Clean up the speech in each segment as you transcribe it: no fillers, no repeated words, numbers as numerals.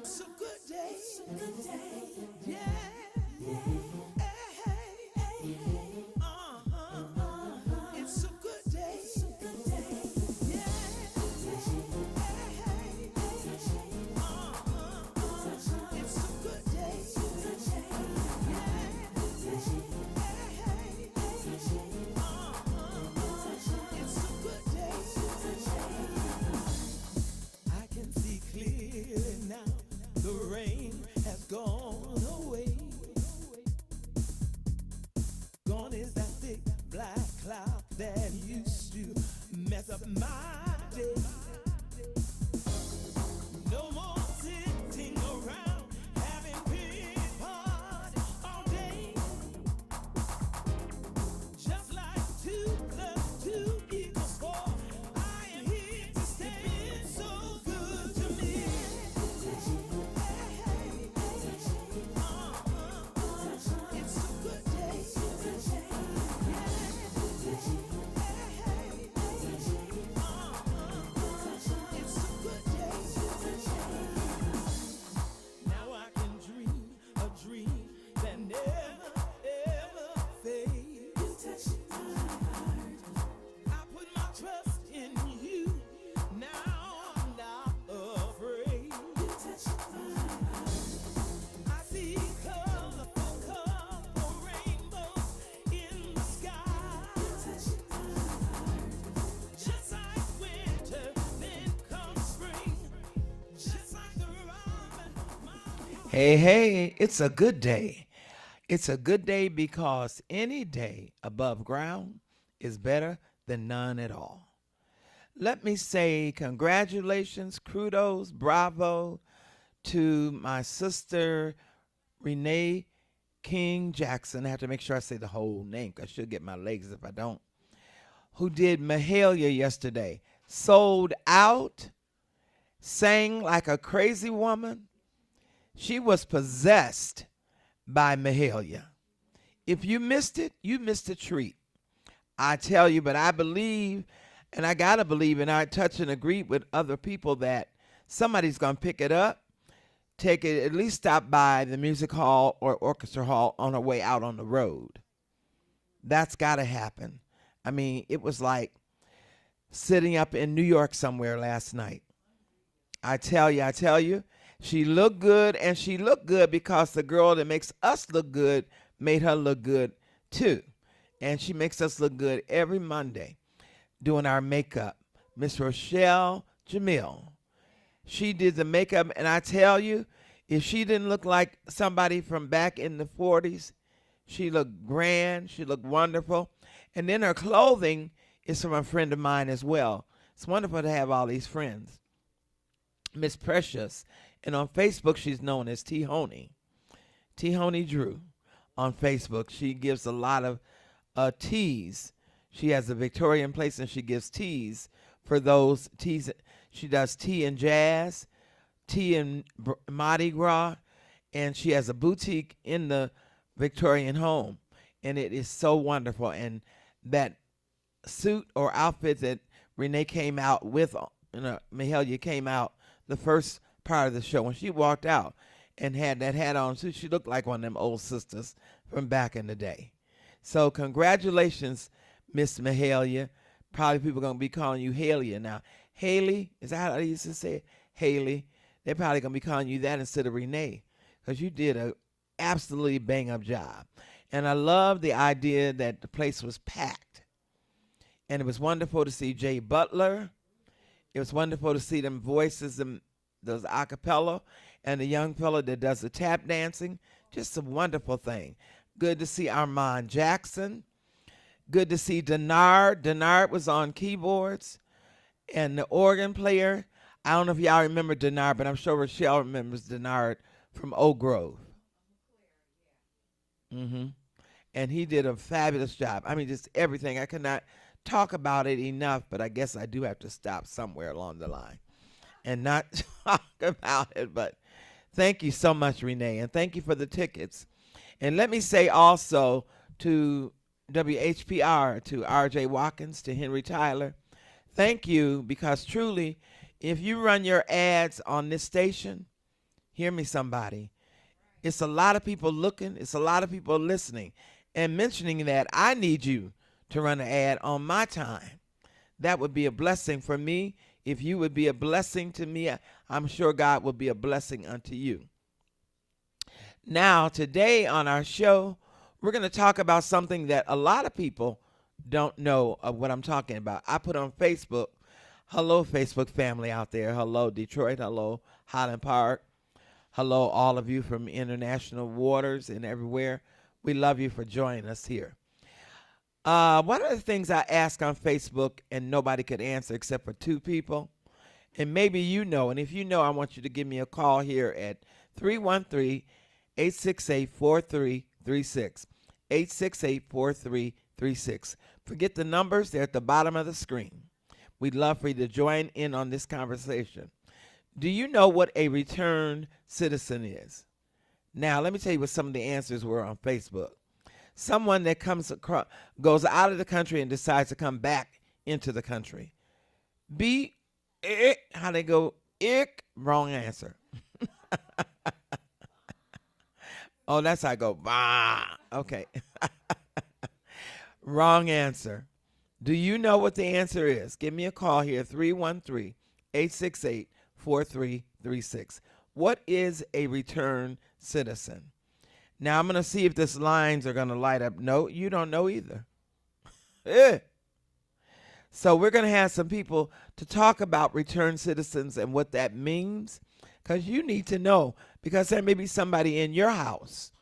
It's a good day. It's a good day. Yeah. Yeah. Hey, hey, hey. It's a good day. It's a good day. Yeah. Hey, hey, hey. It's a good day. It's a good day. Yeah. Hey, hey, hey. It's a good day. I can see clearly now. The rain has gone away. Gone is that thick black cloud that used to mess up my day. No more sitting around having pity party all day. Just like 2 + 2 = 4. I am here to stay. It's so good to me. It's a good day. It's a good day. Now I can dream a dream that never, ever fades. You touch my heart. I put my trust in you. Now I'm not afraid. You touch my heart. I see colorful rainbows in the sky. You touch my heart. Just like winter, then comes spring. Just like the robin, Hey, hey, it's a good day. It's a good day because any day above ground is better than none at all. Let me say congratulations, kudos, bravo to my sister Renee King Jackson. I have to make sure I say the whole name because she'll get my legs if I don't. Who did Mahalia yesterday. Sold out, sang like a crazy woman. She was possessed by Mahalia. If you missed it, you missed a treat. I tell you, but I believe, and I got to believe, and I touch and agree with other people that somebody's going to pick it up, take it, at least stop by the music hall or orchestra hall on her way out on the road. That's got to happen. I mean, it was like sitting up in New York somewhere last night. I tell you, she looked good, and she looked good because the girl that makes us look good made her look good too. And she makes us look good every Monday doing our makeup. Miss Rochelle Jamil. She did the makeup, and I tell you, if she didn't look like somebody from back in the 40s, she looked grand, she looked wonderful. And then her clothing is from a friend of mine as well. It's wonderful to have all these friends. Miss Precious, and on Facebook she's known as T. Honey Drew on Facebook. She gives a lot of teas. She has a Victorian place, and she gives teas for those teas. She does tea and jazz, tea and Mardi Gras, and she has a boutique in the Victorian home, and it is so wonderful. And that suit or outfit that Renee came out with, Mahalia came out the first part of the show, when she walked out and had that hat on, so she looked like one of them old sisters from back in the day. So congratulations, Miss Mahalia. Probably people are going to be calling you Halia now. Haley, is that how they used to say it? Haley. They're probably going to be calling you that instead of Renee, because you did a absolutely bang-up job. And I love the idea that the place was packed. And it was wonderful to see Jay Butler. It was wonderful to see them voices, those a cappella, and the young fella that does the tap dancing. Just a wonderful thing. Good to see Armand Jackson. Good to see Denard. Denard was on keyboards. And the organ player, I don't know if y'all remember Denard, but I'm sure Rochelle remembers Denard from Oak Grove. And he did a fabulous job. I mean, just everything. I cannot talk about it enough, but I guess I do have to stop somewhere along the line and not talk about it. But thank you so much, Renee, and thank you for the tickets. And let me say also to WHPR, to RJ Watkins, to Henry Tyler, thank you, because truly, if you run your ads on this station, Hear me, somebody. It's a lot of people looking. It's a lot of people listening. And mentioning that, I need you to run an ad on my time. That would be a blessing for me. If you would be a blessing to me, I'm sure God will be a blessing unto you. Now, today on our show, we're going to talk about something that a lot of people don't know of what I'm talking about. I put on Facebook, hello, Facebook family out there. Hello, Detroit. Hello, Highland Park. Hello, all of you from international waters and everywhere. We love you for joining us here. One of the things I asked on Facebook and nobody could answer except for two people, and maybe you know, and if you know, I want you to give me a call here at 313-868-4336, 868-4336. Forget the numbers, they're at the bottom of the screen. We'd love for you to join in on this conversation. Do you know what a returned citizen is? Now, let me tell you what some of the answers were on Facebook. Someone that goes out of the country and decides to come back into the country. How they go, wrong answer. Oh, that's how I go, bah. Okay. Wrong answer. Do you know what the answer is? Give me a call here, 313-868-4336. What is a returned citizen? Now, I'm going to see if these lines are going to light up. No, you don't know either. So we're going to have some people to talk about returned citizens and what that means, because you need to know, because there may be somebody in your house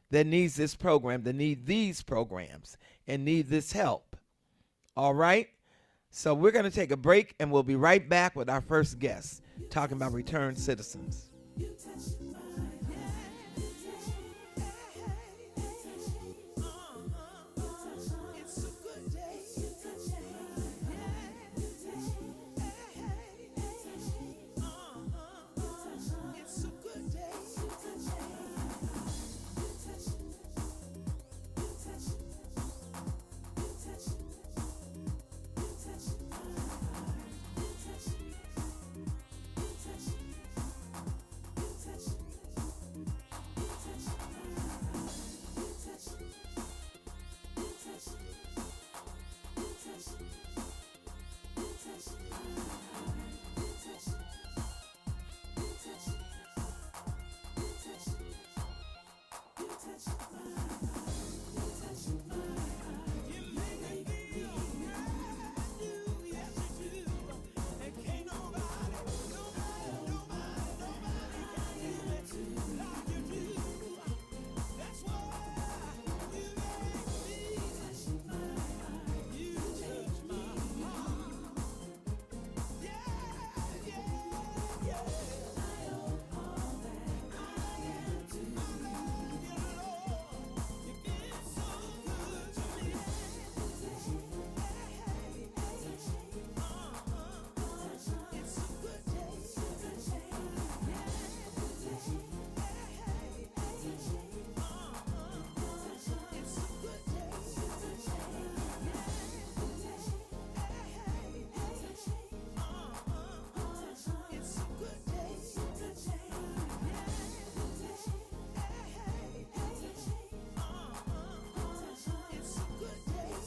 that needs this program, that need these programs, and need this help. All right? So we're going to take a break, and we'll be right back with our first guest talking about returned citizens.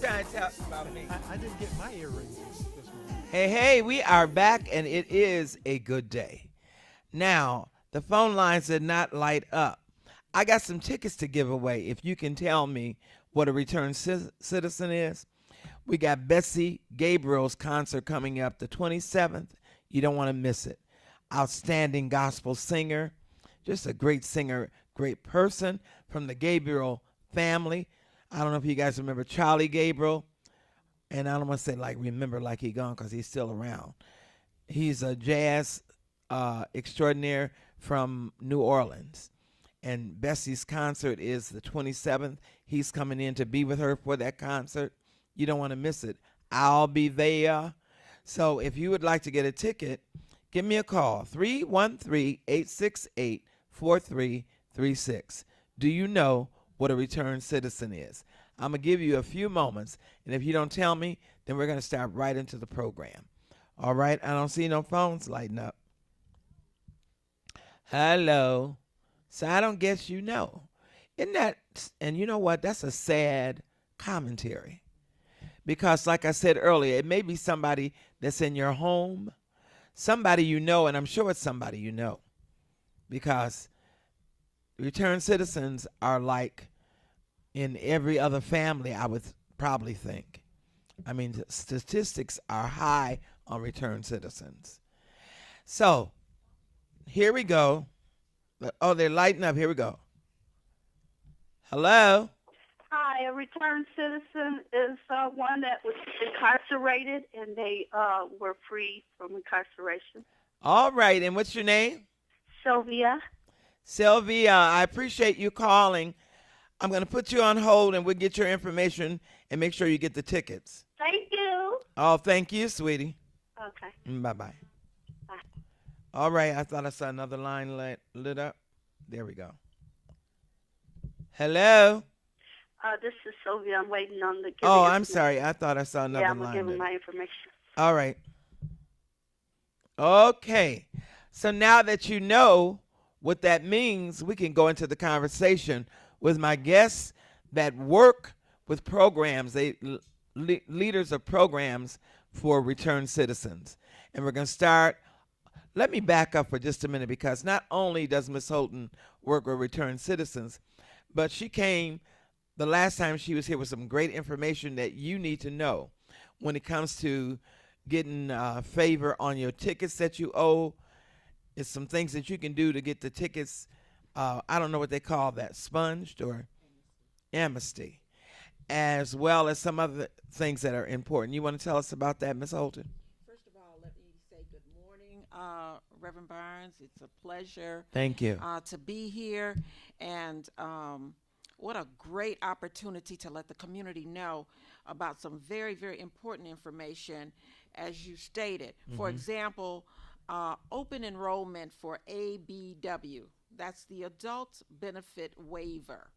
Trying to tell about me. I didn't get my earrings this morning. Hey, we are back, and it is a good day. Now, the phone lines did not light up. I got some tickets to give away if you can tell me what a returned citizen is. We got Bessie Gabriel's concert coming up the 27th. You don't want to miss it. Outstanding gospel singer, just a great singer, great person from the Gabriel family. I don't know if you guys remember Charlie Gabriel, and I don't want to say remember like he gone, because he's still around. He's a jazz extraordinaire from New Orleans, and Bessie's concert is the 27th. He's coming in to be with her for that concert. You don't want to miss it. I'll be there. So if you would like to get a ticket, give me a call, 313-868-4336. Do you know what a returned citizen is? I'm going to give you a few moments, and if you don't tell me, then we're going to start right into the program. All right? I don't see no phones lighting up. Hello. So I don't guess you know. Isn't that, and you know what? That's a sad commentary. Because, like I said earlier, it may be somebody that's in your home, somebody you know, and I'm sure it's somebody you know. Because returned citizens are like in every other family, I would probably think. I mean, the statistics are high on returned citizens. So, here we go. Oh, they're lighting up. Here we go. Hello? Hi, a returned citizen is one that was incarcerated and they were free from incarceration. All right, and what's your name? Sylvia. Sylvia, I appreciate you calling. I'm going to put you on hold and we'll get your information and make sure you get the tickets. Thank you. Oh, thank you, sweetie. Okay. Bye-bye. Bye. All right, I thought I saw another line lit up. There we go. Hello? This is Sylvia. I'm waiting on the. Oh, I'm sorry. I thought I saw another Yeah, I'm line. going to give him my information. All right. Okay. So now that you know what that means, we can go into the conversation with my guests that work with programs. They leaders of programs for returned citizens. And we're going to start. Let me back up for just a minute, because not only does Ms. Holton work with returned citizens, but she came the last time she was here with some great information that you need to know when it comes to getting favor on your tickets that you owe. It's some things that you can do to get the tickets, I don't know what they call that, sponged or amnesty, as well as some other things that are important. You want to tell us about that, Ms. Holton? First of all, let me say good morning, Reverend Barnes. It's a pleasure. Thank you. To be here, and what a great opportunity to let the community know about some very, very important information, as you stated. For example, open enrollment for ABW, that's the Adult Benefit Waiver,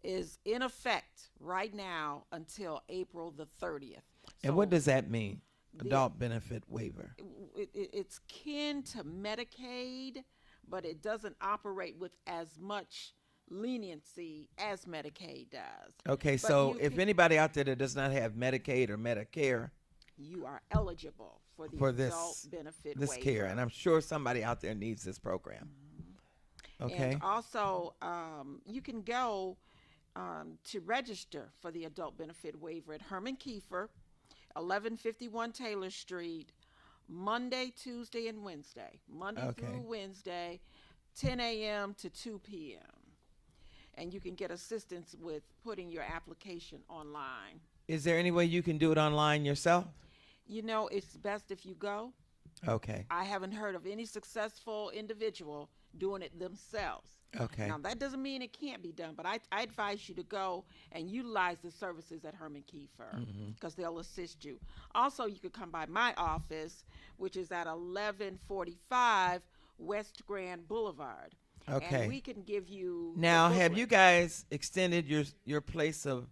is in effect right now until April the 30th. And what does that mean? Adult benefit waiver. It's kin to Medicaid, but it doesn't operate with as much leniency as Medicaid does. Okay, But so you if can- anybody out there that does not have Medicaid or Medicare You are eligible for the for adult benefit this waiver. care, and I'm sure somebody out there needs this program. Okay. And also, you can go to register for the adult benefit waiver at Herman Kiefer, 1151 Taylor Street, Monday, Tuesday, and Wednesday. Monday Okay. through Wednesday, 10 a.m. to 2 p.m. And you can get assistance with putting your application online. Is there any way you can do it online yourself? You know, it's best if you go. Okay. I haven't heard of any successful individual doing it themselves. Okay. Now, that doesn't mean it can't be done, but I advise you to go and utilize the services at Herman Kiefer because they'll assist you. Also, you could come by my office, which is at 1145 West Grand Boulevard. Okay. And we can give you the Now, have you booklet. guys extended your place of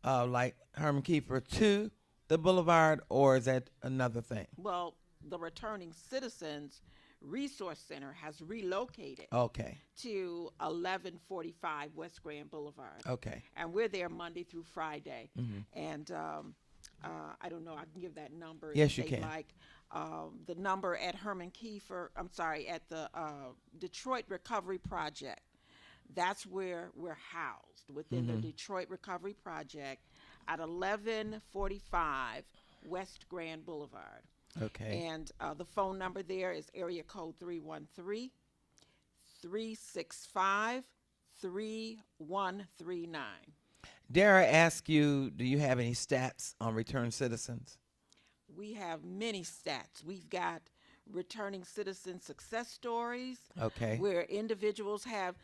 like Herman Kiefer to the Boulevard, or is that another thing? Well, the Returning Citizens Resource Center has relocated Okay. to 1145 West Grand Boulevard. Okay. And we're there Monday through Friday. And I don't know, I can give that number. Yes, if you they'd can. Like the number at Herman Kiefer, at the Detroit Recovery Project. That's where we're housed within the Detroit Recovery Project at 1145 West Grand Boulevard. Okay. And the phone number there is area code 313-365-3139. Dare I ask you, do you have any stats on returned citizens? We have many stats. We've got returning citizen success stories. Okay. Where individuals have,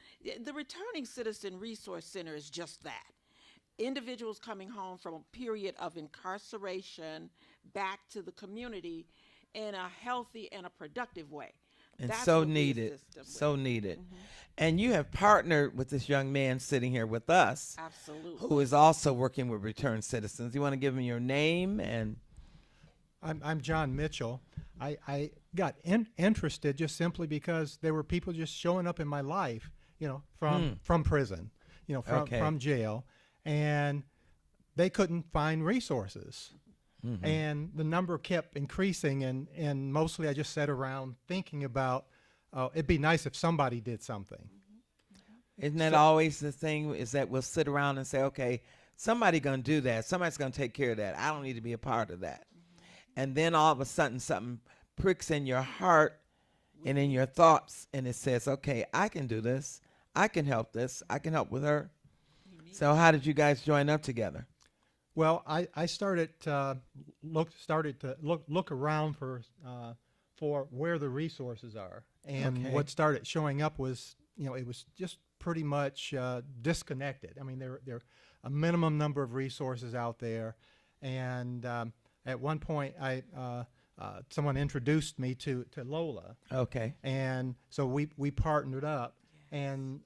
the Returning Citizen Resource Center is just that. Individuals coming home from a period of incarceration back to the community in a healthy and a productive way. And That's so what we needed. assist them with. So needed. And you have partnered with this young man sitting here with us, Absolutely. who is also working with returned citizens. You want to give him your name and I'm John Mitchell. I got interested just simply because there were people just showing up in my life, from prison, from jail, and they couldn't find resources. And the number kept increasing, and mostly I just sat around thinking about, it'd be nice if somebody did something. Isn't that always the thing, is that we'll sit around and say, okay, somebody's going to do that. Somebody's going to take care of that. I don't need to be a part of that. And then all of a sudden something pricks in your heart and in your thoughts, and it says, okay, I can do this. I can help this. I can help with her. So how did you guys join up together? Well, I started to look around for where the resources are, and what started showing up was, it was just pretty much disconnected. I mean, there are a minimum number of resources out there, and at one point, someone introduced me to Lola. Okay. And so we partnered up, and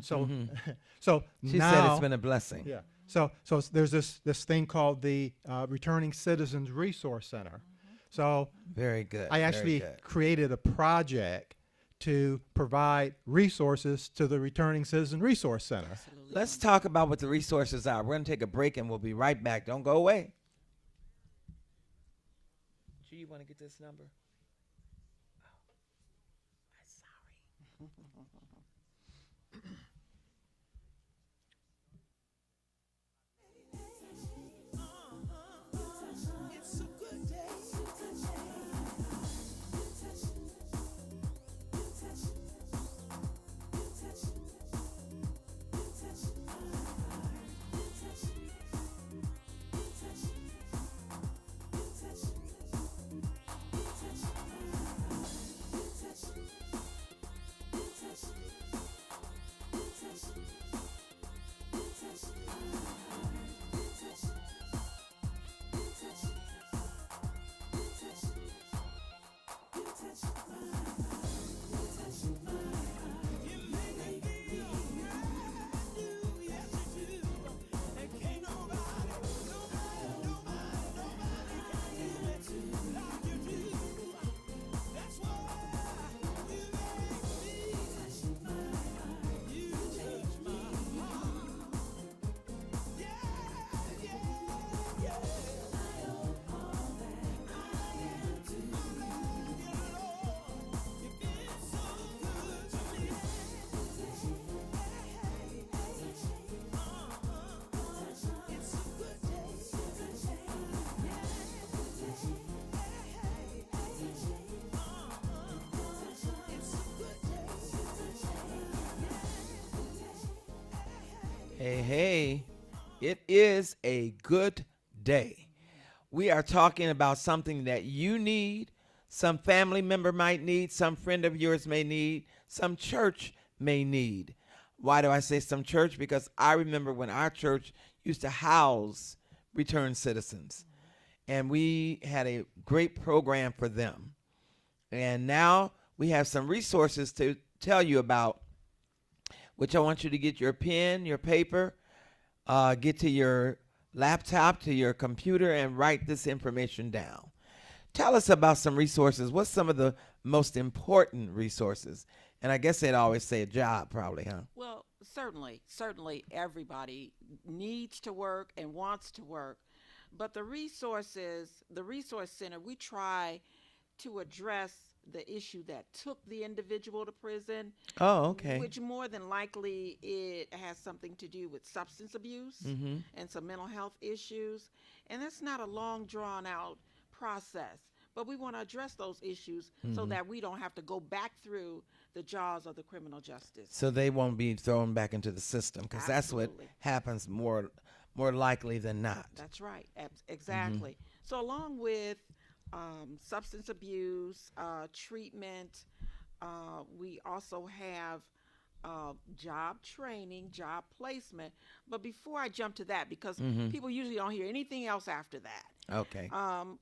so so She now, said it's been a blessing. yeah. So there's this thing called the Returning Citizens Resource Center. So Very good. I very actually good. created a project to provide resources to the Returning Citizen Resource Center. Absolutely. Let's talk about what the resources are. We're going to take a break, and we'll be right back. Don't go away. Do you want to get this number? It's a good day. Hey, hey, it is a good day. We are talking about something that you need, some family member might need, some friend of yours may need, some church may need. Why do I say some church? Because I remember when our church used to house returned citizens, and we had a great program for them. And now we have some resources to tell you about, which I want you to get your pen, your paper, get to your laptop, to your computer, and write this information down. Tell us about some resources. What's some of the most important resources? And I guess they'd always say a job, probably, huh? Well, certainly everybody needs to work and wants to work. But the Resource Center, we try to address the issue that took the individual to prison. Oh, okay. Which more than likely it has something to do with substance abuse and some mental health issues. And that's not a long drawn out process. But we want to address those issues so that we don't have to go back through the jaws of the criminal justice. So they won't be thrown back into the system, because that's what Absolutely. happens more likely than not. That's right. Exactly. So along with substance abuse, treatment, we also have job training, job placement. But before I jump to that, because people usually don't hear anything else after that, Okay.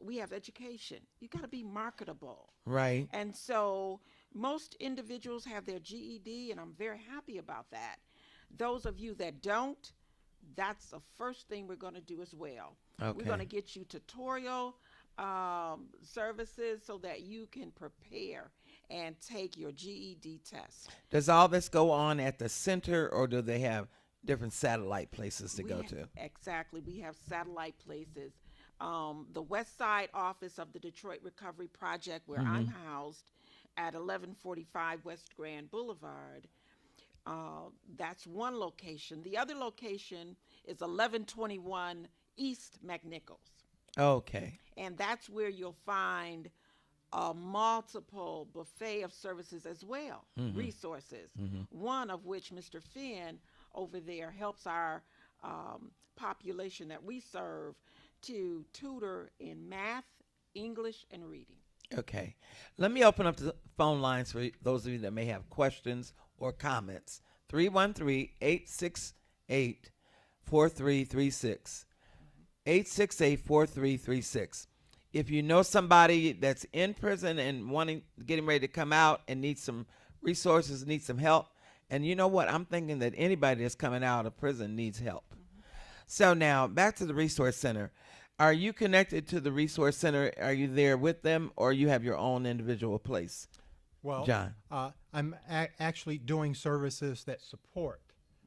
we have education. You got to be marketable. Right. And so most individuals have their GED, and I'm very happy about that. Those of you that don't, that's the first thing we're going to do as well. Okay. We're going to get you tutorial services so that you can prepare and take your GED test. Does all this go on at the center, or do they have different satellite places to go to? Exactly. We have satellite places. The West Side office of the Detroit Recovery Project, where I'm housed at 1145 West Grand Boulevard. That's one location. The other location is 1121 East McNichols. Okay. And that's where you'll find a multiple buffet of services as well, resources. One of which Mr. Finn over there helps our population that we serve to tutor in math, English, and reading. Okay. Let me open up the phone lines for those of you that may have questions or comments. 313-868-4336. 868-4336. If you know somebody that's in prison and getting ready to come out and needs some resources, needs some help, and you know what? I'm thinking that anybody that's coming out of prison needs help. So now, back to the Resource Center. Are you connected to the Resource Center? Are you there with them, or you have your own individual place? Well, John. I'm actually doing services that support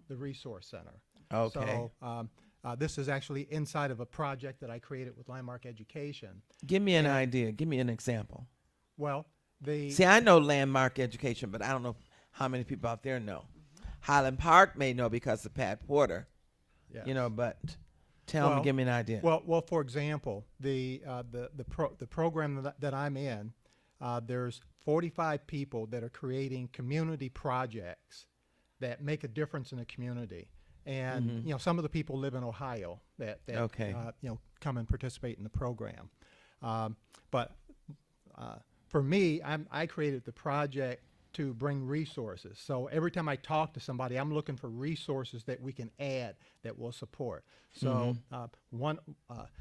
the Resource Center. Okay. So this is actually inside of a project that I created with Landmark Education. Give me an idea. Give me an example. Well, See, I know Landmark Education, but I don't know how many people out there know. Highland Park may know because of Pat Porter, yes. But tell me, give me an idea. Well, for example, the program that I'm in, there's 45 people that are creating community projects that make a difference in the community. And some of the people live in Ohio that come and participate in the program. But for me, I created the project to bring resources. So every time I talk to somebody, I'm looking for resources that we can add that will support. So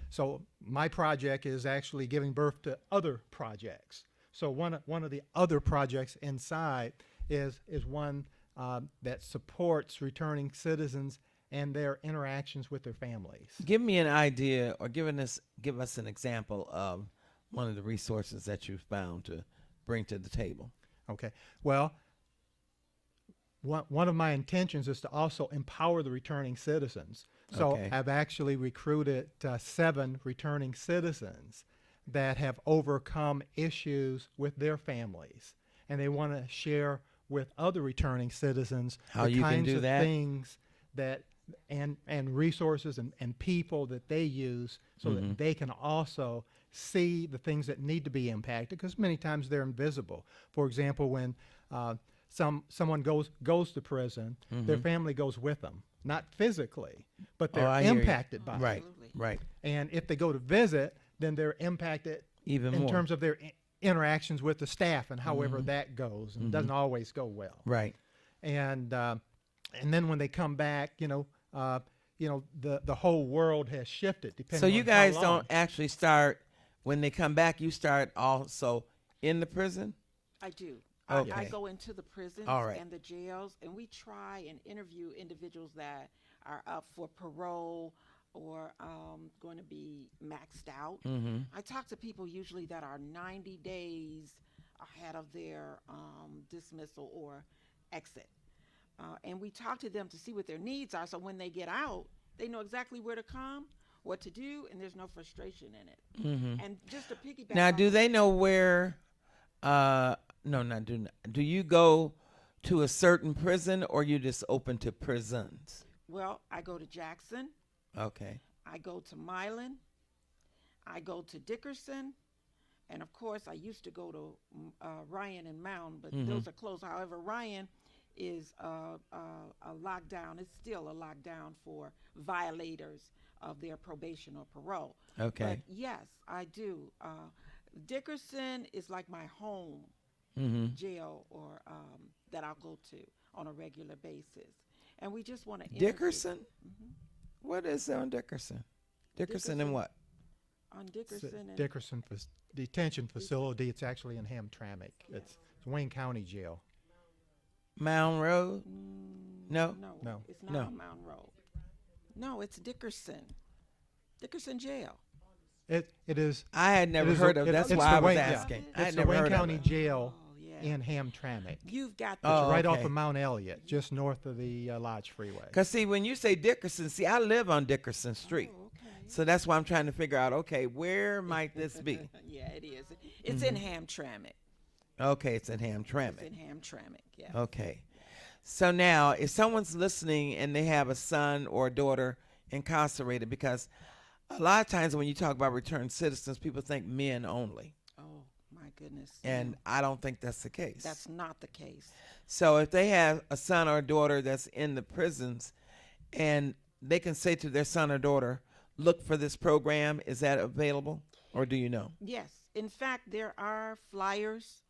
so my project is actually giving birth to other projects. So one of the other projects inside is one that supports returning citizens and their interactions with their families. Give me an idea, or give us an example of one of the resources that you found to bring to the table. Okay. Well, one of my intentions is to also empower the returning citizens. So I've actually recruited 7 returning citizens that have overcome issues with their families, and they want to share with other returning citizens how the you kinds can do of that? things that and resources and people that they use so that they can also see the things that need to be impacted, because many times they're invisible. For example, when someone goes to prison, their family goes with them, not physically, but they're impacted by it. Right. And if they go to visit, then they're impacted Even in more. terms of their interactions with the staff and however that goes, and doesn't always go well. Right. And then when they come back, the whole world has shifted. Depending So you on guys how long. don't actually start when they come back. You start also in the prison. I do. Okay. I go into the prisons All right. and the jails, and we try and interview individuals that are up for parole or going to be maxed out. I talk to people usually that are 90 days ahead of their dismissal or exit. And we talk to them to see what their needs are, so when they get out, they know exactly where to come, what to do, and there's no frustration in it. And just to piggyback Now, off do of- they know where? Do you go to a certain prison, or you just open to prisons? Well, I go to Jackson. Okay. I go to Milan, I go to Dickerson, and of course I used to go to Ryan and Mound, but those are closed. However, Ryan is a lockdown. It's still a lockdown for violators of their probation or parole. Okay. But yes, I do. Dickerson is like my home jail or that I'll go to on a regular basis. And we just want to Dickerson? What is on Dickerson? Dickerson and what? on Dickerson and Dickerson detention facility. It's actually in Hamtramck. It's Wayne County Jail. Mound Road? No? No. It's not No. on Mound Road. No, it's Dickerson. Dickerson Jail. It is. I had never it is heard a- of. it- That's it's why the I was Wayne- yeah. asking. I had It's the never Wayne heard County of it. Jail Oh, yeah. in Hamtramck. You've got the Oh, Right off okay. of Mount Elliott, just north of the Lodge Freeway. Because, see, when you say Dickerson, see, I live on Dickerson Street. Oh, okay. So that's why I'm trying to figure out, okay, where might this be? Yeah, it is. It's in Hamtramck. Okay, it's in It's Hamtramck. in Hamtramck. Yeah. Okay. So now, if someone's listening and they have a son or a daughter incarcerated, because a lot of times when you talk about returned citizens, people think men only. Oh my goodness. And I don't think that's the case. That's not the case. So if they have a son or a daughter that's in the prisons and they can say to their son or daughter, look for this program, is that available? Or do you know? Yes. In fact, there are flyers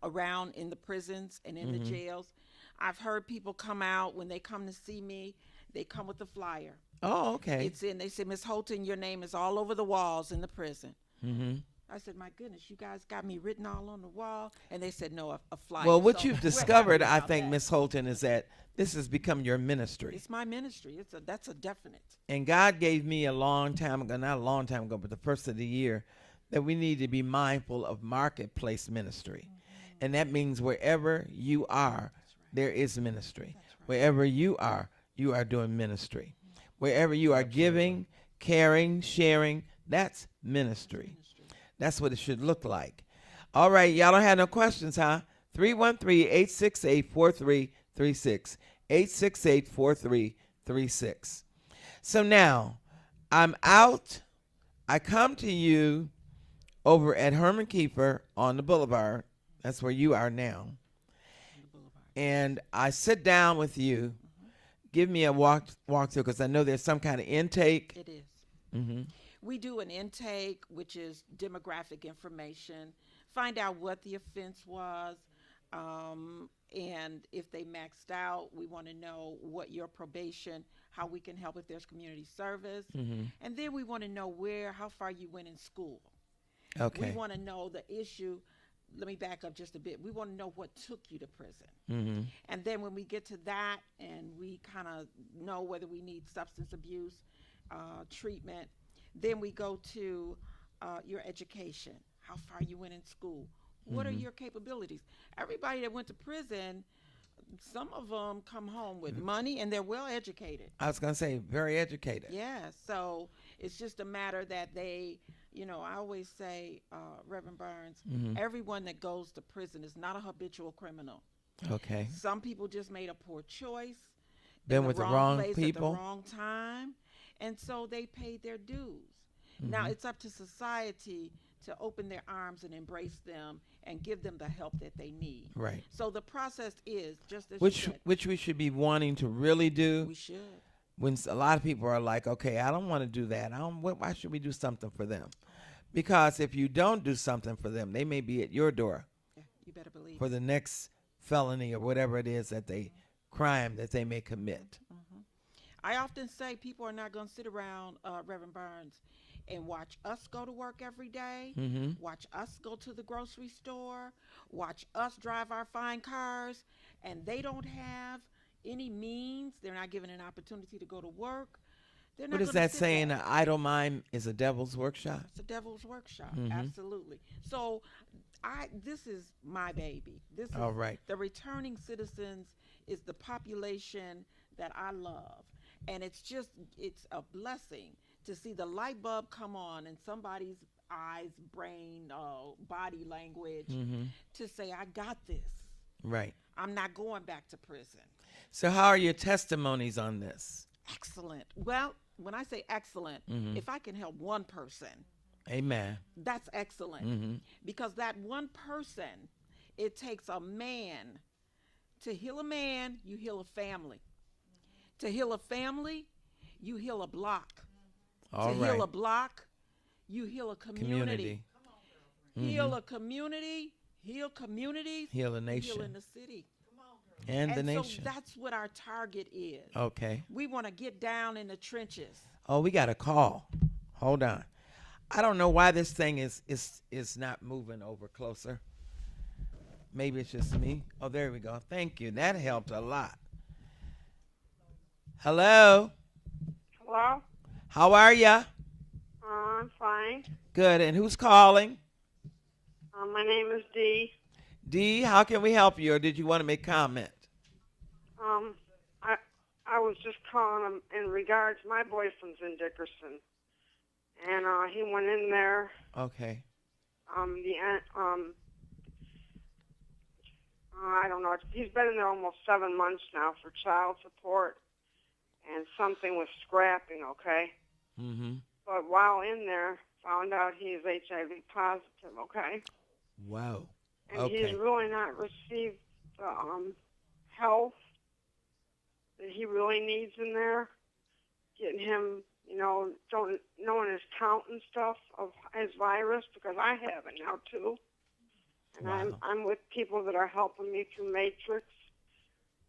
around in the prisons and in the jails. I've heard people come out when they come to see me. They come with a flyer. Oh, okay. It's in. They say, Miss Holton, your name is all over the walls in the prison. Mm-hmm. I said, my goodness, you guys got me written all on the wall. And they said, no, a flyer. Well, what So you've we're discovered, happy I about think, that. Miss Holton, is that this has become your ministry. It's my ministry. That's a definite. And God gave me a long time ago, not a long time ago, but the first of the year, that we need to be mindful of marketplace ministry. And that means wherever you are, there is ministry. Wherever you are doing ministry. Wherever you are giving, caring, sharing, that's ministry. That's what it should look like. All right, y'all don't have no questions, huh? 313-868-4336. 868-4336. So now, I'm out. I come to you over at Herman Kiefer on the boulevard. That's where you are now. And I sit down with you. Give me a walkthrough, because I know there's some kind of intake. It is. Mm-hmm. We do an intake, which is demographic information, find out what the offense was, and if they maxed out, we want to know what your probation, how we can help if there's community service, and then we want to know how far you went in school. Okay. We want to know the issue. Let me back up just a bit. We want to know what took you to prison. Mm-hmm. And then when we get to that and we kind of know whether we need substance abuse treatment, then we go to your education, how far you went in school. What are your capabilities? Everybody that went to prison, some of them come home with money and they're well educated. I was going to say very educated. Yeah, so it's just a matter that they, I always say, Reverend Barnes, everyone that goes to prison is not a habitual criminal. Okay. Some people just made a poor choice. Been with the wrong place people. at the wrong time, and so they paid their dues. Now it's up to society to open their arms and embrace them and give them the help that they need. Right. So the process is just as you Which said, we should be wanting to really do. we should. When a lot of people are like, okay, I don't want to do that. Why should we do something for them? Because if you don't do something for them, they may be at your door Yeah, you better believe. for the next felony or whatever it is crime that they may commit. I often say people are not going to sit around, Reverend Barnes, and watch us go to work every day, watch us go to the grocery store, watch us drive our fine cars, and they don't have any means. They're not given an opportunity to go to work. They're not What is gonna that sit saying? there. An idle mind is a devil's workshop. It's a devil's workshop, absolutely. So this is my baby. This is All right. the returning citizens is the population that I love. And it's a blessing to see the light bulb come on in somebody's eyes, brain, body language to say, I got this. Right. I'm not going back to prison. So how are your testimonies on this? Excellent. Well, when I say excellent, if I can help one person, Amen. that's excellent. Because that one person, it takes a man. To heal a man, you heal a family. To heal a family, you heal a block. All to right. heal a block, you heal a community. Heal a community, heal communities, Heal a nation. heal in the city. And the so nation. that's what our target is. Okay. We want to get down in the trenches. Oh, we got a call. Hold on. I don't know why this thing is not moving over closer. Maybe it's just me. Oh, there we go. Thank you. That helped a lot. Hello. Hello? How are ya? I'm fine. Good. And who's calling? My name is Dee. Dee, how can we help you, or did you want to make comment? Um, I was just calling him in regards. My boyfriend's in Dickerson, and he went in there. Okay. I don't know. He's been in there almost 7 months now for child support, and something with scrapping. Okay. Mm-hmm. But while in there, found out he is HIV positive. Okay. Wow. And Okay. he's really not received the help that he really needs in there. Getting him, knowing his count and stuff of his virus, because I have it now too. And Wow. I'm with people that are helping me through Matrix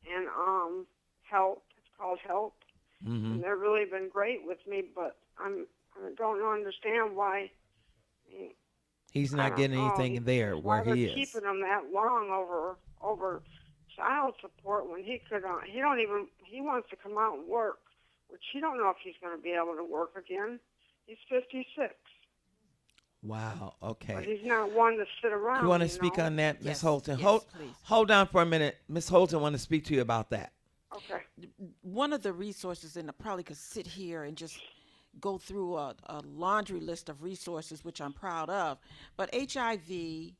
and Help. It's called Help. Mm-hmm. And they've really been great with me, but I don't understand why. He's I not don't getting know. anything there where why he they're is. keeping him that long over child support when he could. He wants to come out and work, which he don't know if he's going to be able to work again. He's 56. Wow. But Okay. he's not one to sit around. You want to speak know? on that, Miss Yes, Holton? yes, hold, please. hold on for a minute. Miss Holton want to speak to you about that. Okay. One of the resources, and I probably could sit here and just go through a laundry list of resources, which I'm proud of, but HIV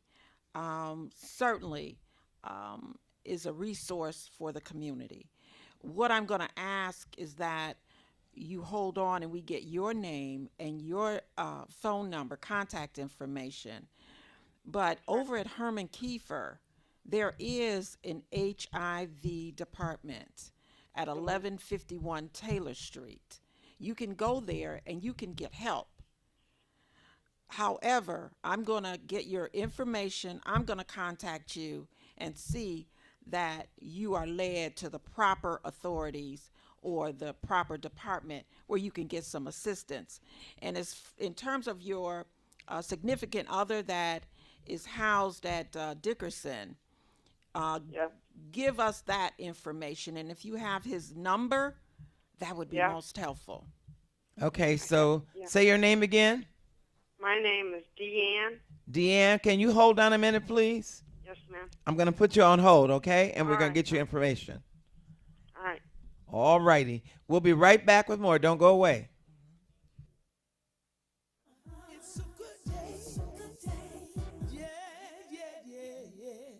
certainly is a resource for the community. What I'm going to ask is that you hold on and we get your name and your phone number, contact information. But over at Herman Kiefer, there is an HIV department at 1151 Taylor Street. You can go there and you can get help. However, I'm going to get your information. I'm going to contact you and see that you are led to the proper authorities or the proper department where you can get some assistance. And as in terms of your significant other that is housed at Dickerson, Yeah. give us that information. And if you have his number, that would be Yeah. most helpful. Okay. So Yeah. say your name again. My name is Deanne. Deanne, can you hold on a minute, please? Yes, ma'am. I'm going to put you on hold, okay? And we're All going right. to get you information. All right. All righty. We'll be right back with more. Don't go away. It's a good day. Yeah, yeah, yeah, yeah.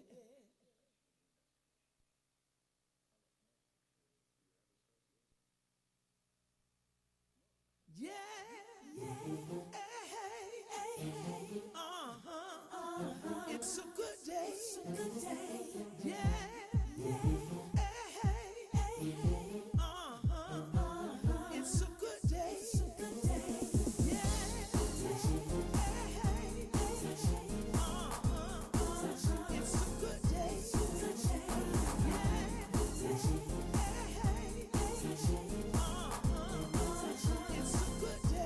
Yeah. Hey, it's a good day. Yeah. Hey, it's a good day. Yeah. It's a good day. It's a good day.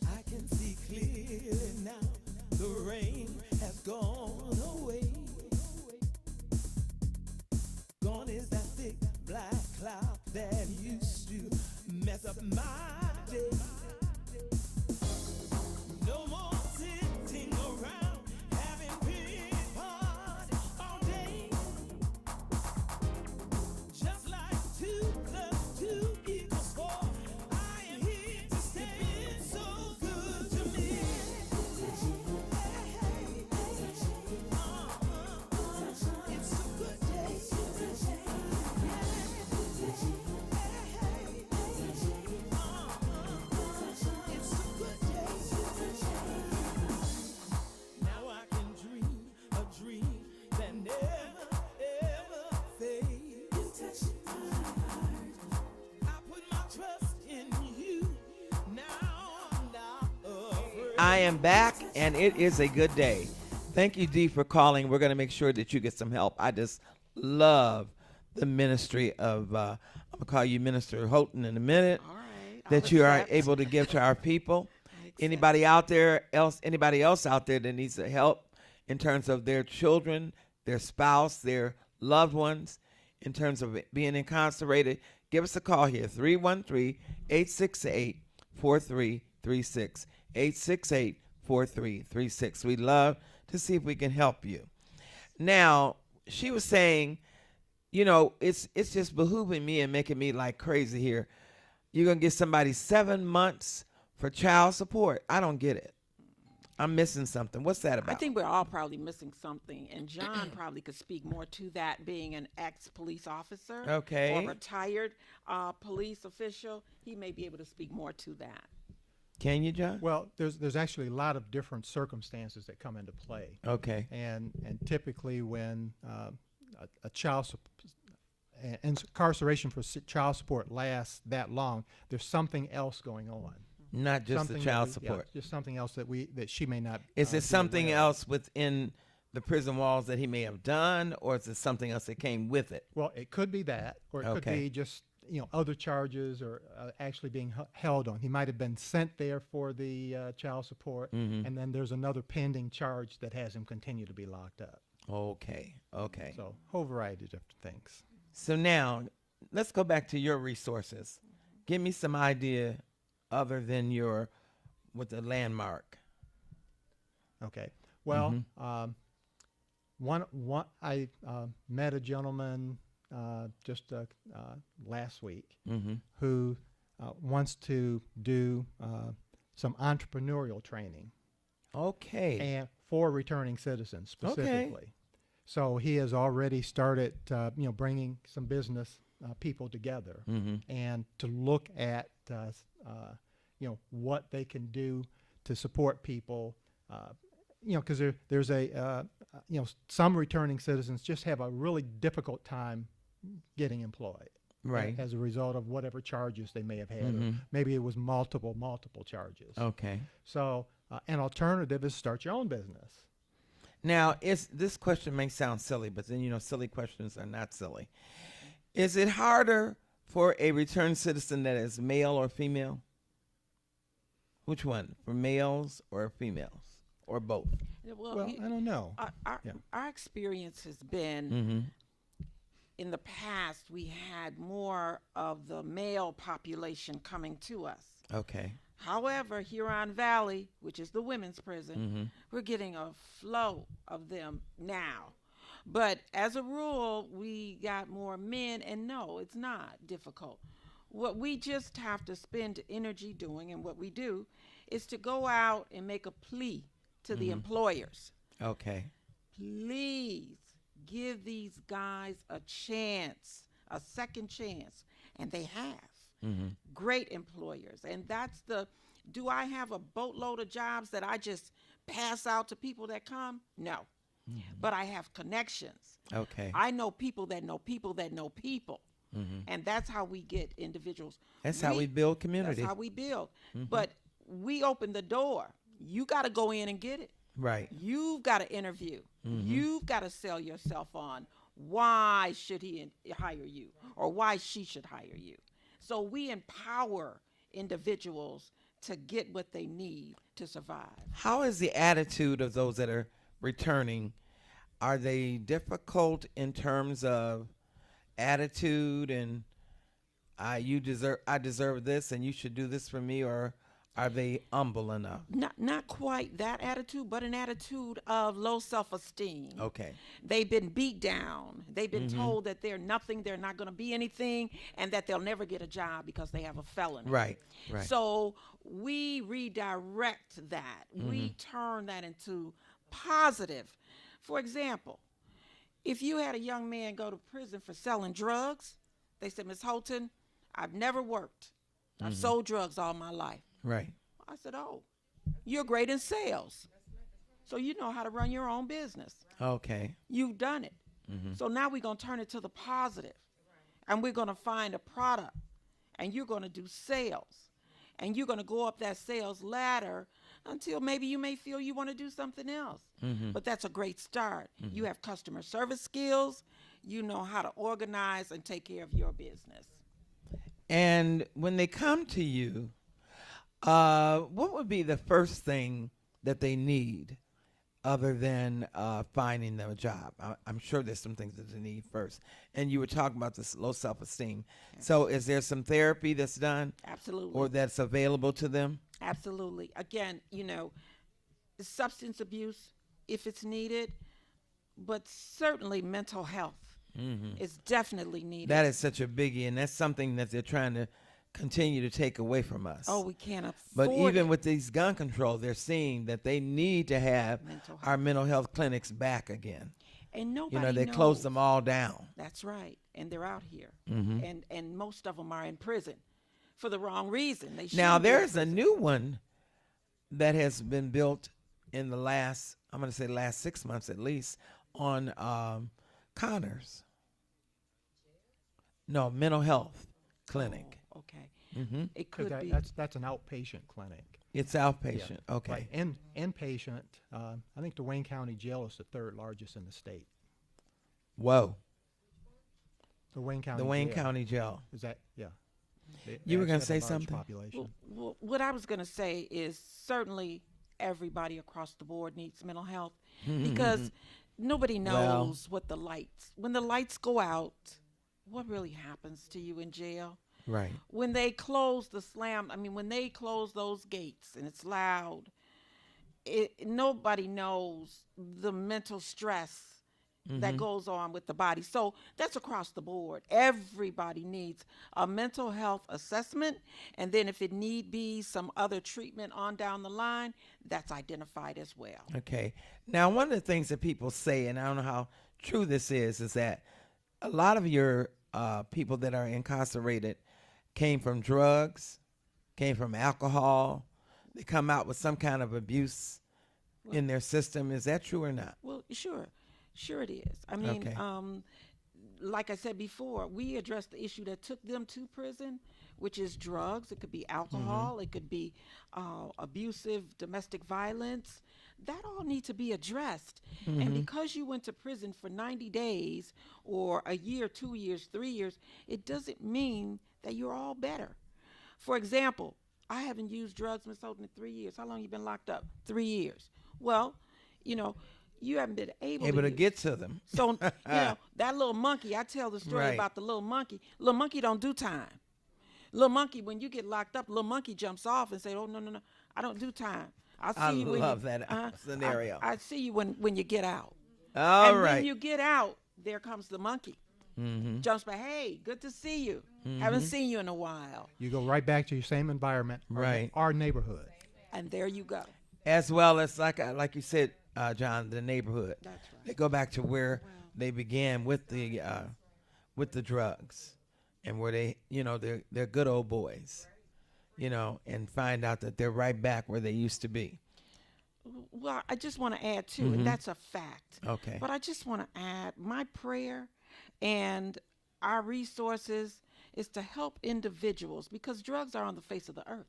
I can see clearly now. The rain has gone away. Gone is that thick black cloud that used to mess up my day. No more sitting around having pity party all day. Just like 2 + 2 = 4. I am here to stay. It's so good to me. It's a good day. It's a good day. Now I can dream a dream that never ever fades. You touch my heart. I put my trust in you. Now I'm not afraid. I am back, and it is a good day. Thank you, Dee, for calling. We're going to make sure that you get some help. I just love the ministry of, I'm going to call you Minister Houghton in a minute, All right. that you are able to give to our people. Anybody else out there that needs help in terms of their children, their spouse, their loved ones, in terms of being incarcerated, give us a call here, 313-868-4336, 868-4336. We'd love to see if we can help you. Now, she was saying, it's just behooving me and making me like crazy here. You're going to give somebody 7 months for child support. I don't get it. I'm missing something. What's that about? I think we're all probably missing something, and John probably could speak more to that, being an ex-police officer Okay. or retired police official. He may be able to speak more to that. Can you, John? Well, there's actually a lot of different circumstances that come into play. Okay. And typically when a child incarceration for child support lasts that long, there's something else going on. Not just the Something child that support. just something else that she may not. Is be it something aware of. else within the prison walls that he may have done, or is it something else that came with it? Well, it could be that, or it could Okay. be just other charges, or actually being held on. He might have been sent there for the child support, and then there's another pending charge that has him continue to be locked up. Okay. Okay. So whole variety of different things. So now, let's go back to your resources. Give me some idea other than with the landmark. Okay. Well, I met a gentleman just last week who wants to do some entrepreneurial training, Okay. and for returning citizens specifically. So he has already started, bringing some business people together and to look at, what they can do to support people. Because there's some returning citizens just have a really difficult time getting employed. Right. As a result of whatever charges they may have had. Or maybe it was multiple charges. Okay. So an alternative is start your own business. Now, this question may sound silly, but then, silly questions are not silly. Is it harder for a returned citizen that is male or female? Which one? For males or females? Or both? Well, I don't know. Our experience has been, in the past, we had more of the male population coming to us. Okay. However, Huron Valley, which is the women's prison, we're getting a flow of them now. But as a rule, we got more men, and no, it's not difficult. What we just have to spend energy doing, and what we do, is to go out and make a plea to the employers. Okay. Please give these guys a chance, a second chance, and they have. Great employers. And that's do I have a boatload of jobs that I just pass out to people that come? No. But I have connections. Okay. I know people that know people that know people. And that's how we get individuals. That's how we build community. That's how we build. But we open the door. You got to go in and get it. Right. You've got to interview. You've got to sell yourself on why should he hire you, or why she should hire you. So we empower individuals to get what they need to survive. How is the attitude of those that are returning? Are they difficult in terms of attitude and I deserve this and you should do this for me, or are they humble enough? Not quite that attitude, but an attitude of low self-esteem. Okay. They've been beat down. They've been told that they're nothing, they're not going to be anything, and that they'll never get a job because they have a felony. Right. So we redirect that. We turn that into positive. For example, if you had a young man go to prison for selling drugs, they said, Ms. Holton, I've never worked. I've sold drugs all my life. Right. I said, oh, you're great in sales. So you know how to run your own business. Okay. You've done it. So now we're going to turn it to the positive. And we're going to find a product. And you're going to do sales. And you're going to go up that sales ladder until maybe you may feel you want to do something else. But that's a great start. You have customer service skills. You know how to organize and take care of your business. And when they come to you, what would be the first thing that they need other than finding them a job? I'm sure there's some things that they need first. And you were talking about this low self-esteem. Yes. So is there some therapy that's done Absolutely. or that's available to them? Absolutely. Again, substance abuse, if it's needed, but certainly mental health is definitely needed. That is such a biggie, and that's something that they're trying to continue to take away from us. Oh, we can't afford But even it. with these gun control, they're seeing that they need to have our mental health clinics back again. And nobody they knows. closed them all down. That's right. And they're out here. Mm-hmm. And most of them are in prison for the wrong reason. They Now, shouldn't be in there's a prison. new one that has been built in the last 6 months at least, on Connors. No, mental health clinic. Oh, okay. Mm-hmm. It could be. That's an outpatient clinic. It's outpatient. Yeah, Okay. Right. And inpatient, I think the Wayne County Jail is the third largest in the state. Whoa. The Wayne County The Wayne Jail. County Jail. Is that, yeah. They You were actually gonna have a say large something? Population. Well, what I was going to say is certainly everybody across the board needs mental health because nobody knows what when the lights go out, what really happens to you in jail. Right. When they close when they close those gates and it's loud, nobody knows the mental stress that goes on with the body. So that's across the board. Everybody needs a mental health assessment, and then if it need be some other treatment on down the line, that's identified as well. Okay. Now, one of the things that people say, and I don't know how true this is that a lot of your people that are incarcerated came from drugs, came from alcohol. They come out with some kind of abuse in their system. Is that true or not? Well, sure it is. I mean, Okay. like I said before, we addressed the issue that took them to prison, which is drugs. It could be alcohol. It could be abusive domestic violence. That all need to be addressed. And because you went to prison for 90 days or a year, 2 years, 3 years, it doesn't mean that you're all better. For example, I haven't used drugs, Ms. Holden, in 3 years. How long you been locked up? 3 years. Well, you haven't been able to get to them. So, that little monkey, I tell the story Right. about the little monkey. Little monkey don't do time. Little monkey, when you get locked up, little monkey jumps off and say, oh, no, I don't do time. I'll see I you when love that scenario. I see you when you get out. All and right. when you get out, there comes the monkey. Jumps back, hey, good to see you. Haven't seen you in a while. You go right back to your same environment, Right. our neighborhood. And there you go. As well as, like you said, John, the neighborhood. That's right. They go back to where they began with the drugs, and where they, they're good old boys, and find out that they're right back where they used to be. Well, I just want to add, too, and that's a fact. Okay. But I just want to add, my prayer and our resources is to help individuals, because drugs are on the face of the earth.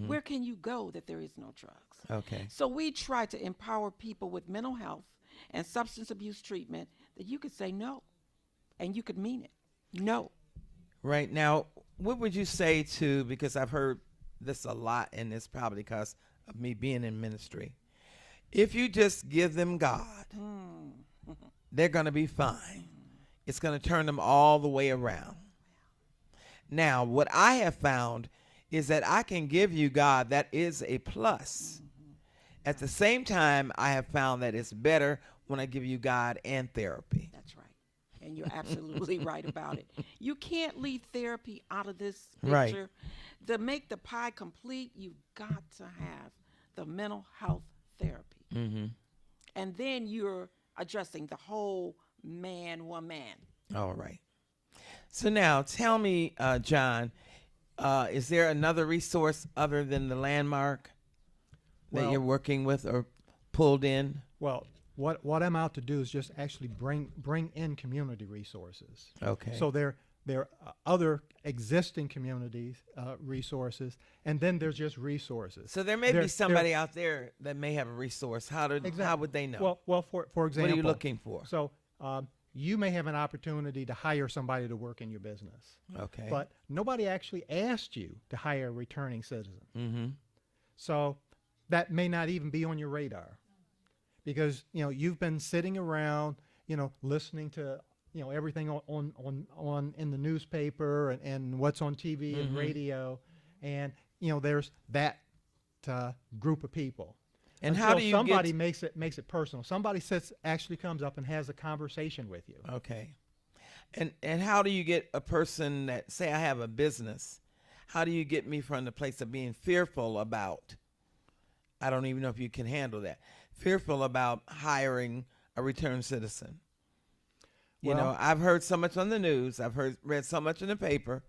Where can you go that there is no drugs? Okay. So we try to empower people with mental health and substance abuse treatment that you could say no, and you could mean it. No. Right. Now, what would you say to, because I've heard this a lot, and it's probably because of me being in ministry, if you just give them God, they're going to be fine. It's going to turn them all the way around. Now, what I have found is that I can give you God. That is a plus. At the same time, I have found that it's better when I give you God and therapy. That's right. And you're absolutely right about it. You can't leave therapy out of this picture. Right. To make the pie complete, you've got to have the mental health therapy. And then you're addressing the whole woman. All right. So now tell me, John, is there another resource other than the landmark that Well- you're working with or pulled in? Well, what I'm out to do is just actually bring in community resources. Okay. So there are other existing communities resources, and then there's just resources. So there may There- be somebody out there that may have a resource. How would they know? Well, for example, what are you looking for? So you may have an opportunity to hire somebody to work in your business, Okay. but nobody actually asked you to hire a returning citizen. So that may not even be on your radar. because you've been sitting around, listening to everything on in the newspaper and what's on TV and radio, and there's that group of people. And Until how do you somebody get makes it personal? Somebody actually comes up and has a conversation with you. Okay. And how do you get a person that, say I have a business, how do you get me from the place of being fearful about, I don't even know if you can handle that, fearful about hiring a returned citizen? I've heard so much on the news, read so much in the paper,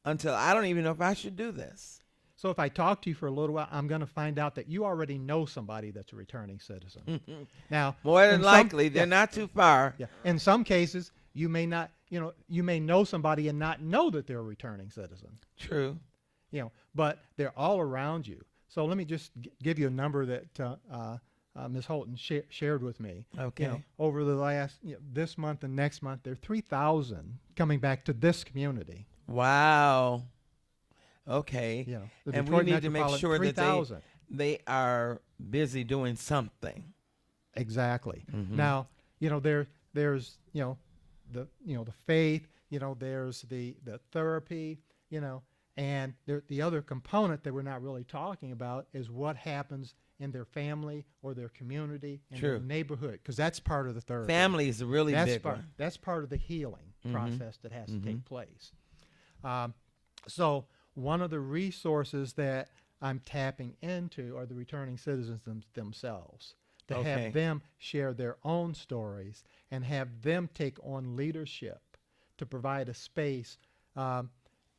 until I don't even know if I should do this. So if I talk to you for a little while, I'm going to find out that you already know somebody that's a returning citizen. Now, more than likely, they're not too far. Yeah. In some cases, you may not, you may know somebody and not know that they're a returning citizen. True. But they're all around you. So let me just give you a number that Ms. Holton shared with me. Okay. Over the last, this month and next month, there are 3,000 coming back to this community. Wow. Okay. And we need to make sure 3, that they are busy doing something. Exactly. Mm-hmm. Now, there's the faith, there's the therapy, and the other component that we're not really talking about is what happens in their family or their community and their neighborhood, because that's part of the therapy. Family is a really big one. That's part of the healing process that has to take place. So one of the resources that I'm tapping into are the returning citizens themselves, to have them share their own stories and have them take on leadership to provide a space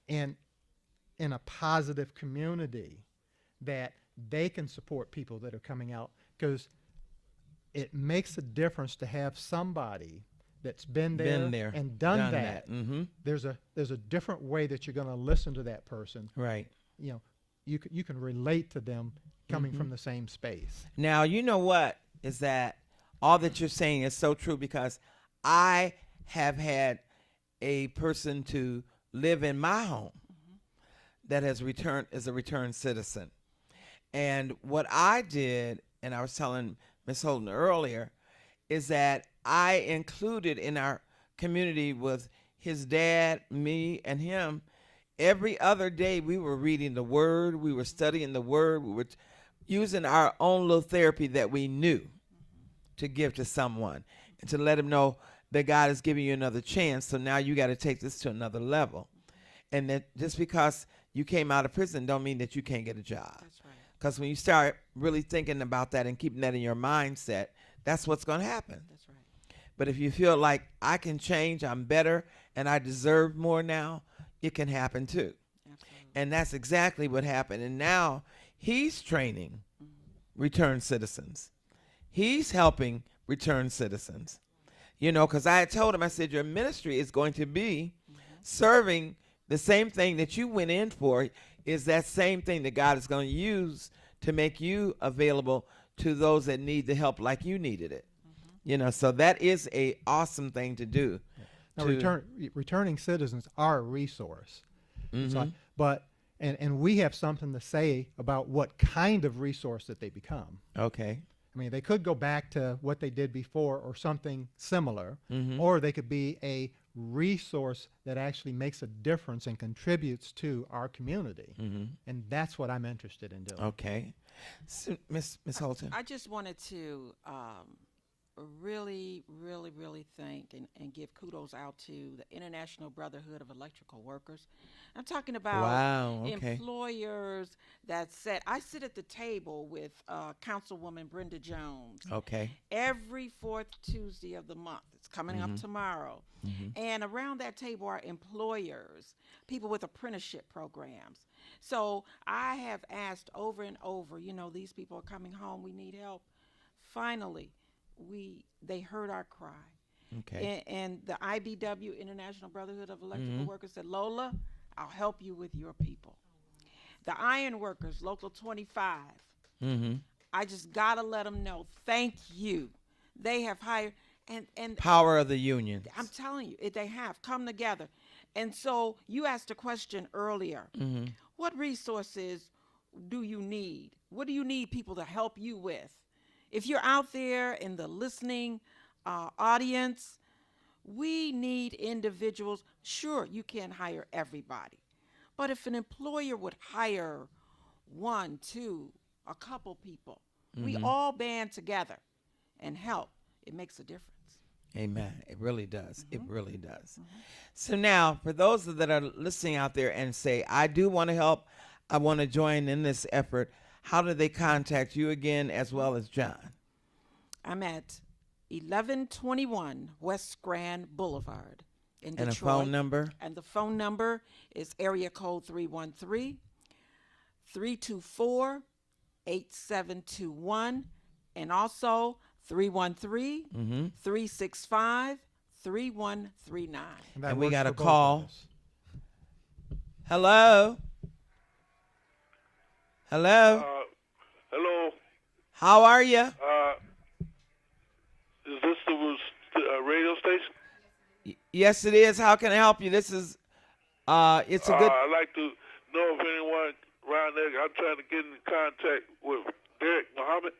in a positive community that they can support people that are coming out, because it makes a difference to have somebody that's been there and done that. Mm-hmm. There's a different way that you're going to listen to that person. Right. You can relate to them coming from the same space. Now, you know what is that all that you're saying is so true, because I have had a person to live in my home that has returned as a returned citizen. And what I did, and I was telling Ms. Holden earlier, is that I included in our community with his dad, me, and him. Every other day we were reading the Word, we were studying the Word, we were using our own little therapy that we knew to give to someone and to let them know that God is giving you another chance, so now you got to take this to another level. And that just because you came out of prison don't mean that you can't get a job. That's right. Because when you start really thinking about that and keeping that in your mindset, that's what's going to happen. That's right. But if you feel like I can change, I'm better, and I deserve more now, it can happen too. Absolutely. And that's exactly what happened. And now he's training returned citizens. He's helping returned citizens. Because I had told him, I said, your ministry is going to be serving the same thing that you went in for, is that same thing that God is going to use to make you available to those that need the help like you needed it. So that is a awesome thing to do. Now, returning citizens are a resource. So, and we have something to say about what kind of resource that they become. Okay. I mean, they could go back to what they did before or something similar, or they could be a resource that actually makes a difference and contributes to our community. And that's what I'm interested in doing. Okay. So, Miss Holton. I just wanted to really thank and give kudos out to the International Brotherhood of Electrical Workers. I'm talking about employers that said, I sit at the table with Councilwoman Brenda Jones. Okay. Every fourth Tuesday of the month. It's coming up tomorrow. And around that table are employers, people with apprenticeship programs. So I have asked over and over, these people are coming home, we need help. Finally, they heard our cry. Okay. And the IBW, International Brotherhood of Electrical Workers, said, Lola, I'll help you with your people. The iron workers, Local 25, I just got to let them know, thank you. They have hired, and power of the unions. I'm telling you, they have come together. And so you asked a question earlier. What resources do you need? What do you need people to help you with? If you're out there in the listening audience, we need individuals. Sure, you can't hire everybody. But if an employer would hire one, two, a couple people, we all band together and help, it makes a difference. Amen. It really does. It really does. So now, for those that are listening out there and say, I do want to help, I want to join in this effort, how do they contact you again as well as John? I'm at 1121 West Grand Boulevard in Detroit. And a phone number? And the phone number is area code 313-324-8721, and also 313-365-3139. And we got a call. Hello? Hello? Hello. How are you? Is this the radio station? Yes, it is. How can I help you? This is, it's a good... I'd like to know if anyone around there, I'm trying to get in contact with Derek Muhammad.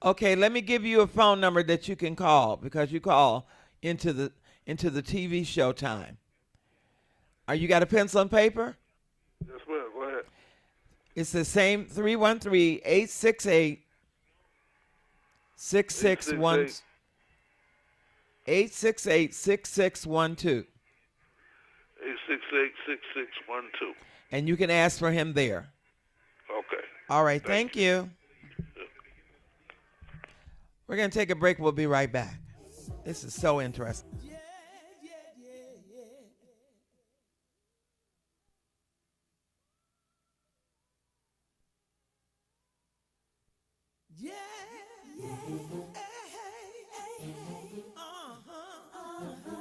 Okay, let me give you a phone number that you can call because you call into the TV show time. Are you got a pencil and paper? Yes, ma'am. Go ahead. It's the same 313-868-6612. 868-6612. 868-6612. And you can ask for him there. Okay. All right, thank you. We're going to take a break. We'll be right back. This is so interesting. Yeah,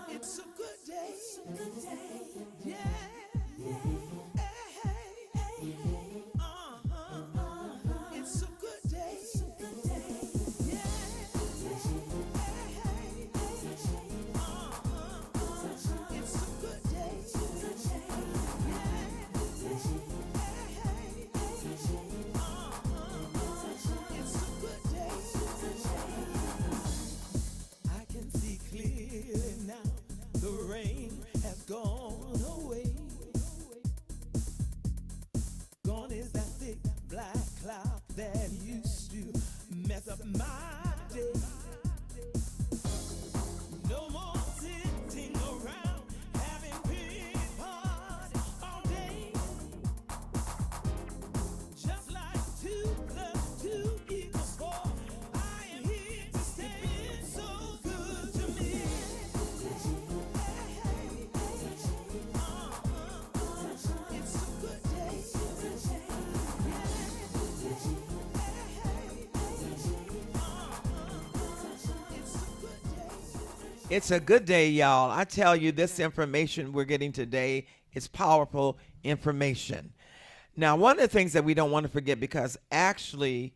it's a good day. Yeah, it's a good day. Yeah, it's a good day. I can see clearly now. The rain has gone away. Gone is that thick black cloud that used to mess up my day. No more sitting around having pity party all day. Just like 2 + 2 = 4. I am here to stay. So good to me. It's a good day. It's a good day, y'all. I tell you, this information we're getting today is powerful information. Now, one of the things that we don't want to forget, because actually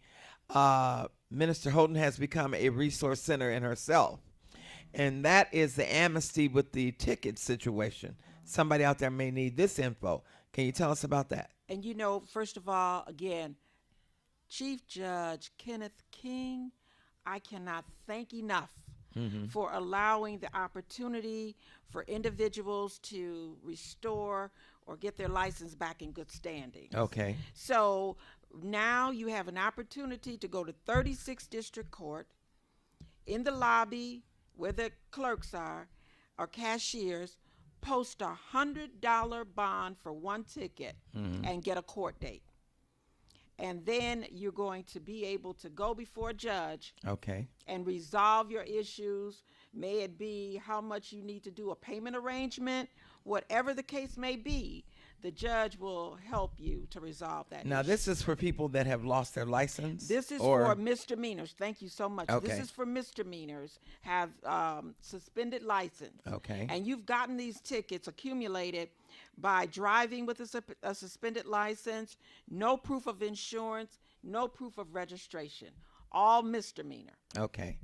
Minister Holden has become a resource center in herself, and that is the amnesty with the ticket situation. Somebody out there may need this info. Can you tell us about that? And you know, first of all, again, Chief Judge Kenneth King, I cannot thank enough for allowing the opportunity for individuals to restore or get their license back in good standing. Okay. So now you have an opportunity to go to 36th District Court in the lobby where the clerks are or cashiers, post $100 bond for one ticket and get a court date. And then you're going to be able to go before a judge and resolve your issues. May it be how much you need to do a payment arrangement, whatever the case may be, the judge will help you to resolve that Now, issue. this is for people that have lost their license? This is or for misdemeanors. Thank you so much. Okay. This is for misdemeanors, have suspended license. Okay. And you've gotten these tickets accumulated by driving with a suspended license, no proof of insurance, no proof of registration, all misdemeanor. Okay.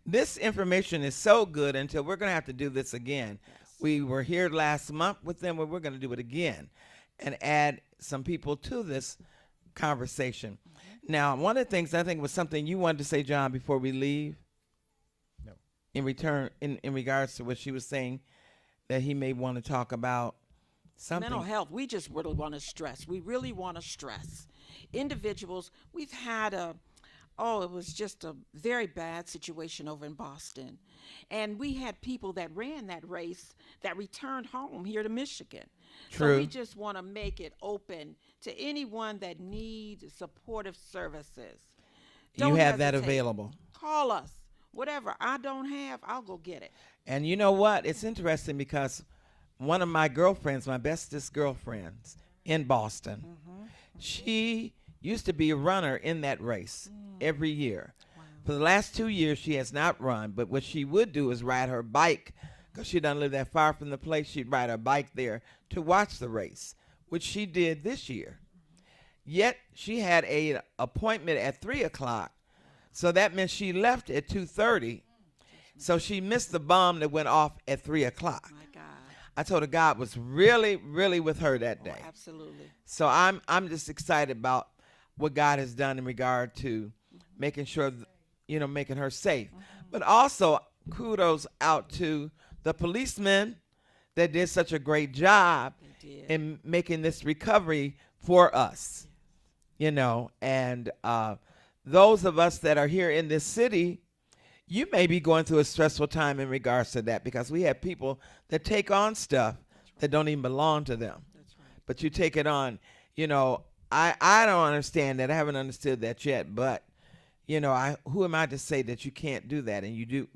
This information is so good until we're going to have to do this again. Yes. We were here last month with them, but we're going to do it again and add some people to this conversation. Now, one of the things I think was something you wanted to say, John, before we leave. No. In regards to what she was saying, that he may want to talk about something. Mental health, we just really want to stress. We really want to stress. Individuals, we've had it was just a very bad situation over in Boston. And we had people that ran that race that returned home here to Michigan. True. So we just want to make it open to anyone that needs supportive services. You have that hesitate. available. Call us. Whatever I don't have, I'll go get it. And you know what? It's interesting because one of my girlfriends, my bestest girlfriends in Boston, she used to be a runner in that race every year. Wow. For the last 2 years, she has not run, but what she would do is ride her bike because she doesn't live that far from the place. She'd ride her bike there to watch the race, which she did this year. Yet she had an appointment at 3 o'clock, so that meant she left at 2:30. So she missed the bomb that went off at 3 o'clock. My God. I told her God was really, really with her that day. Oh, absolutely. So I'm just excited about what God has done in regard to making sure, making her safe. But also kudos out to the policemen that did such a great job in making this recovery for us. And those of us that are here in this city, you may be going through a stressful time in regards to that because we have people that take on stuff that don't even belong to them. That's right. But you take it on. I don't understand that. I haven't understood that yet. But, who am I to say that you can't do that? And you do,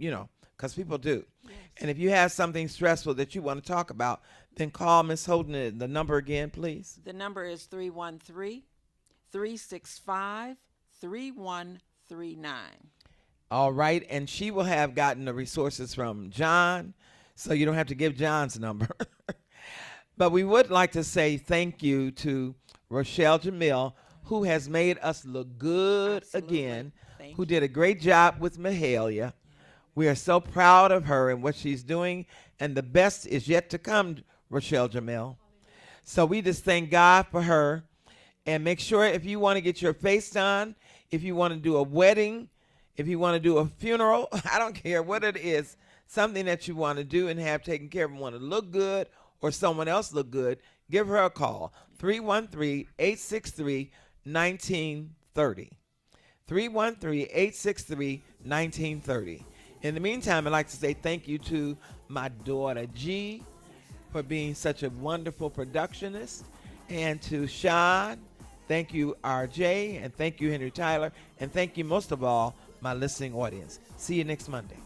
because people do. Yes. And if you have something stressful that you want to talk about, then call Ms. Holden. The number again, please. The number is 313-365-3139. All right. And she will have gotten the resources from John, so you don't have to give John's number. But we would like to say thank you to Rochelle Jamil, who has made us look good again, who did a great job with Mahalia. We are so proud of her and what she's doing, and the best is yet to come, Rochelle Jamil. So we just thank God for her. And make sure if you want to get your face done, if you want to do a wedding, if you want to do a funeral, I don't care what it is, something that you want to do and have taken care of and want to look good or someone else look good, give her a call, 313-863-1930. 313-863-1930. In the meantime, I'd like to say thank you to my daughter, G, for being such a wonderful productionist, and to Sean. Thank you, RJ, and thank you, Henry Tyler, and thank you most of all, my listening audience. See you next Monday.